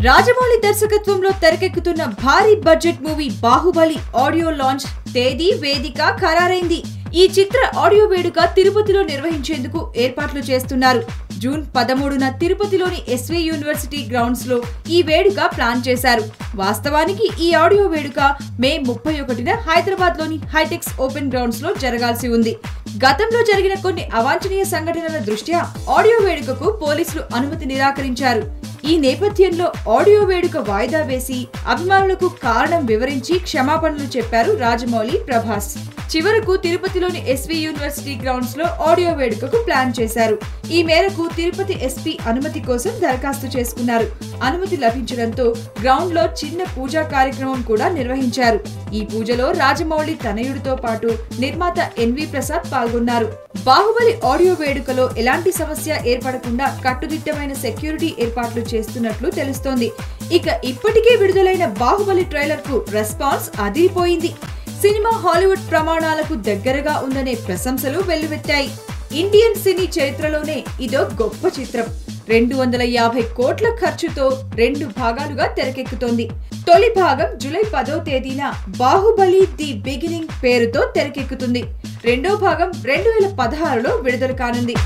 రాజమౌళి దర్శకత్వంలో తెరకెక్కుతున్న భారీ budget movie Baahubali audio launch తేదీ వేదిక ఖరారైంది. ఈ చిత్ర ఆడియో వేడుక తిరుపతిలో నిర్వహించేందుకు ఏర్పాట్లు చేస్తున్నారు. జూన్ 13న తిరుపతిలోని ఎస్వి యూనివర్సిటీ గ్రౌండ్స్ లో ఈ వేడుక ప్లాన్ చేశారు. వాస్తవానికి ఈ ఆడియో వేడుక మే 31న హైదరాబాద్ లోని హైటెక్స్ ఓపెన్ గ్రౌండ్స్ లో జరగాల్సి ఉంది. గతంలో జరిగిన కొన్ని అవాంఛనీయ సంఘటనల దృష్ట్యా ఆడియో వేడుకకు పోలీసులు అనుమతి నిరాకరించారు. ఈ నేపథ్యంలో ఆడియో వేడుక వాయిదా వేసి అభిమానులకు కారణం వివరించి క్షమాపణలు చెప్పారు రాజమౌళి, ప్రభాస్. చివరకు తిరుపతిలోని ఎస్వి యూనివర్సిటీ గ్రౌండ్స్ లో ఆడియో వేడుకకు ప్లాన్ చేశారు. ఈ మేరకు తిరుపతి ఎస్పీ అనుమతి కోసం దరఖాస్తు చేసుకున్నారు. అనుమతి లభించడంతో గ్రౌండ్ లో చిన్న పూజా కార్యక్రమం కూడా నిర్వహించారు. ఈ పూజలో రాజమౌళి తనయుడితో పాటు నిర్మాత ఎన్వి ప్రసాద్ పాల్గొన్నారు. బాహుబలి ఆడియో వేడుకలో ఎలాంటి సమస్య ఏర్పడకుండా కట్టుదిట్టమైన సెక్యూరిటీ ఏర్పాట్లు చేస్తున్నట్లు తెలుస్తోంది. ఇక ఇప్పటికే విడుదలైన బాహుబలి ట్రైలర్ కు రెస్పాన్స్ అదిరిపోయింది. సినిమా హాలీవుడ్ ప్రమాణాలకు దగ్గరగా ఉందనే ప్రశంసలు వెల్లువెత్తాయి. ఇండియన్ సినీ చరిత్రలోనే ఇదో గొప్ప చిత్రం. 250 కోట్ల ఖర్చుతో 2 భాగాలుగా తెరకెక్కుతోంది. తొలి భాగం జూలై 10వ తేదీన బాహుబలి ది బిగినింగ్ పేరుతో తెరకెక్కుతుంది. రెండో భాగం 2016లో విడుదల కానుంది.